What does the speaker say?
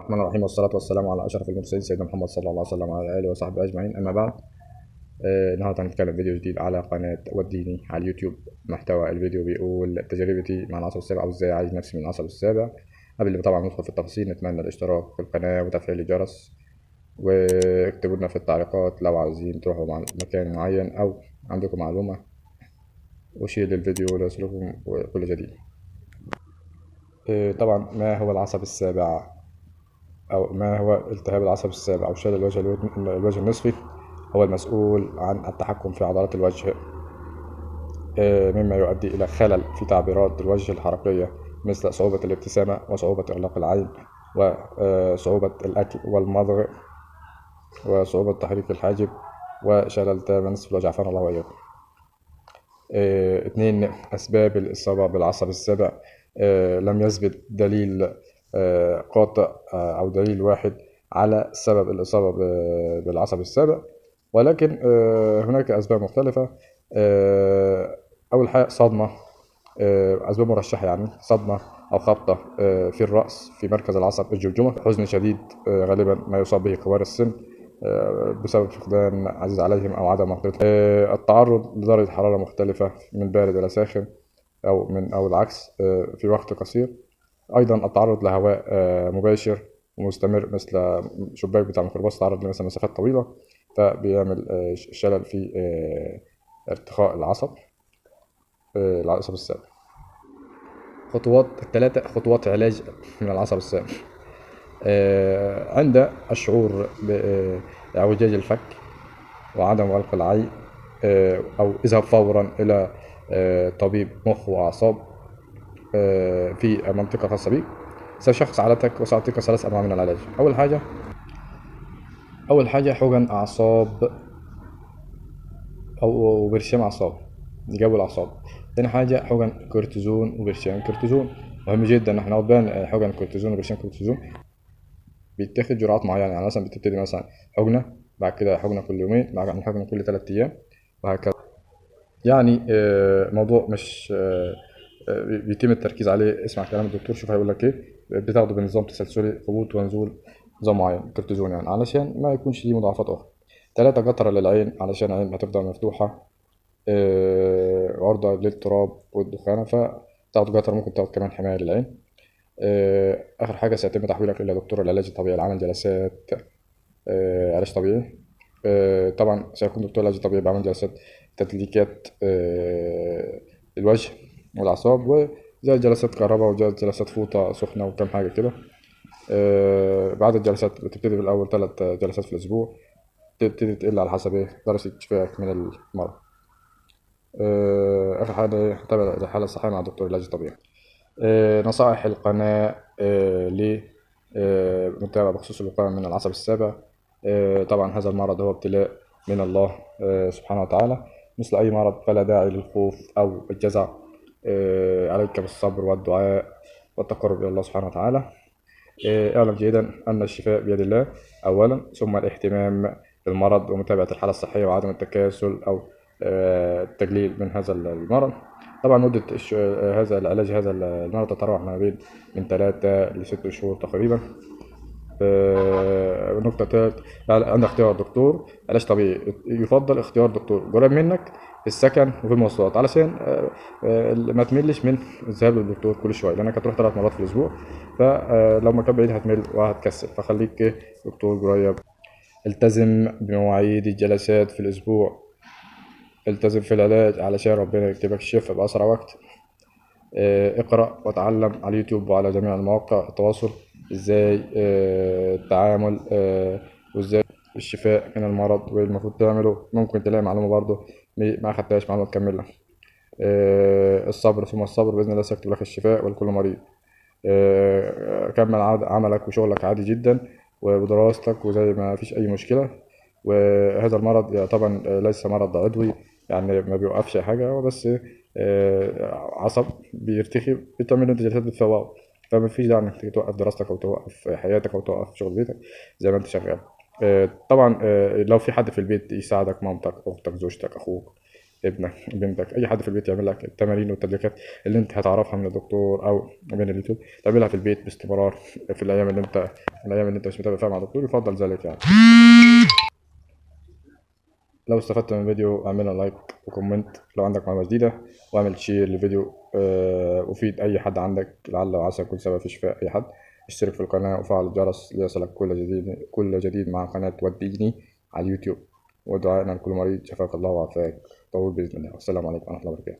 الرحمن الرحيم، والصلاة والسلام على أشرف المرسلين سيدنا محمد صلى الله عليه وسلم وعلى آله وصحبه أجمعين. أما بعد، النهارده هنتكلم فيديو جديد على قناة وديني على اليوتيوب. محتوى الفيديو بيقول تجربتي مع العصب السابع وإزاي أعالج نفسي من العصب السابع. قبل ما طبعا ندخل في التفاصيل، نتمنى الاشتراك في القناة وتفعيل الجرس، واكتبوا لنا في التعليقات لو عايزين تروحوا مع مكان معين أو عندكم معلومة، وشير الفيديو ليصلكم كل جديد. طبعا، ما هو العصب السابع أو ما هو التهاب العصب السابع أو شلل الوجه النصفي؟ هو المسؤول عن التحكم في عضلات الوجه، مما يؤدي إلى خلل في تعبيرات الوجه الحركية، مثل صعوبة الابتسامة وصعوبة إغلاق العين وصعوبة الأكل والمضغ وصعوبة تحريك الحاجب وشلل تام نصف الوجه، عافانا الله وإياكم. 2. أسباب الإصابة بالعصب السابع. لم يثبت دليل قاطع أو دليل واحد على سبب الإصابة بالعصب السابع، ولكن هناك أسباب مختلفة. أول حاجة صدمة، أسباب مرشحة يعني صدمة أو خبطة في الرأس في مركز العصب الجمجمة، حزن شديد غالبا ما يصاب به كبار السن بسبب فقدان عزيز عليهم أو عدم مقدرتهم. التعرض لدرجة حرارة مختلفة من بارد إلى ساخن أو العكس في وقت قصير. أيضا التعرض لهواء مباشر ومستمر، مثل شباك بتاع ميكروباص تعرض لمثلا مسافات طويلة، فبيعمل شلل في ارتخاء العصب السابع. ثلاثة خطوات علاج من العصب السابع. عند الشعور باعوجاج الفك وعدم غلق العين، أو اذهب فورا إلى طبيب مخ وأعصاب في منطقة خاصة بك. سيشخص حالتك وسأعطيك 3 أنواع من العلاج. أول حاجة حقن أعصاب أو برشام أعصاب لجو الأعصاب. تاني حاجة حقن كورتيزون وبرشام كورتيزون. مهم جدا إن احنا ناخد بالنا حقن كورتيزون وبرشام كورتيزون بيتاخد جرعات معينة، يعني مثلا بتبتدي مثلا حقنة، بعد كده حقنة كل يومين، بعد كده حقنة كل 3 أيام، وهكذا. يعني موضوع مش بيتم التركيز عليه. اسمع كلام الدكتور، شوف هيقول لك ايه. بتاخده بنظام تسلسلي، هبوط ونزول، نظام معين كورتيزون، يعني علشان ما يكونش ليه مضاعفات اخرى. 3 قطرة للعين علشان العين هتفضل مفتوحة عرضة للاضطراب والدخانة، فتاخد قطرة. ممكن تاخد كمان حماية للعين. آخر حاجة سيتم تحويلك إلى دكتور العلاج الطبيعي لعمل جلسات علاج طبيعي. طبعا سيكون دكتور العلاج الطبيعي بعمل جلسات تدليكات الوجه والأعصاب، وزي جلسات كهرباء وجلسات فوطة سخنة وكم حاجة كده. بعد الجلسات بتبتدي بالأول 3 جلسات في الأسبوع، تبتدي تقل على حسب درجة شفائك من المرض. آخر حاجة تابع الحالة الصحية مع دكتور العلاج الطبيعي. نصائح القناة لمتابعة بخصوص الوقاية من العصب السابع. طبعا هذا المرض هو ابتلاء من الله سبحانه وتعالى، مثل أي مرض، فلا داعي للخوف أو الجزع. عليك بالصبر والدعاء والتقرب إلى الله سبحانه وتعالى. اعلم جيدا أن الشفاء بيد الله أولا، ثم الاهتمام بالمرض ومتابعة الحالة الصحية وعدم التكاسل أو التقليل من هذا المرض. طبعا مدة هذا العلاج هذا المرض تتراوح ما بين من 3 ل6 شهور تقريبا. نقطة تالت، عند اختيار دكتور علاج طبيعي يفضل اختيار دكتور قريب منك في السكن وفي المواصلات، علشان ما تملش من الذهاب للدكتور كل شوية، لأنك هتروح 3 مرات في الأسبوع، فلو مكان بعيد هتمل وهتكسل، فخليك دكتور قريب. التزم بمواعيد الجلسات في الأسبوع. التزم في العلاج علشان ربنا يكتبك الشفاء بأسرع وقت. اقرأ وتعلم على اليوتيوب وعلى جميع المواقع التواصل ازاي التعامل وازاي الشفاء من المرض والمفروض تعمله. ممكن تلاقي معلومة برضه ما أخدتهاش، معلومة تكملها. الصبر ثم الصبر، بإذن الله سيكتب لك الشفاء ولكل مريض. كمل عملك وشغلك عادي جدا ودراستك وزي ما فيش أي مشكلة. وهذا المرض طبعا ليس مرض عضوي، يعني ما بيوقفش حاجة، هو بس عصب بيرتخي، بتعمل انت جلسات بتفوقه، فما فيش داعي انك توقف دراستك او توقف حياتك او توقف شغل بيتك زي ما انت شغال. طبعا لو في حد في البيت يساعدك، مامتك، اختك، زوجتك، اخوك، ابنك، بنتك، اي حد في البيت يعمل لك التمارين والتدريبات اللي انت هتعرفها من الدكتور او من اليوتيوب، تعملها في البيت باستمرار في الايام اللي انت مش متابع فيها مع الدكتور، يفضل ذلك يعني. لو استفدت من الفيديو اعمل لايك وكومنت لو عندك معلومة جديدة، واعمل شير للفيديو وفيد اي حد عندك لعل وعسى يكون سبب في شفاء اي حد. اشترك في القناة وفعل الجرس ليصلك كل جديد مع قناة وديني على اليوتيوب. ودعائنا لكل مريض شفاك الله وعافاك طول بإذن الله. والسلام عليكم ورحمة الله وبركاته.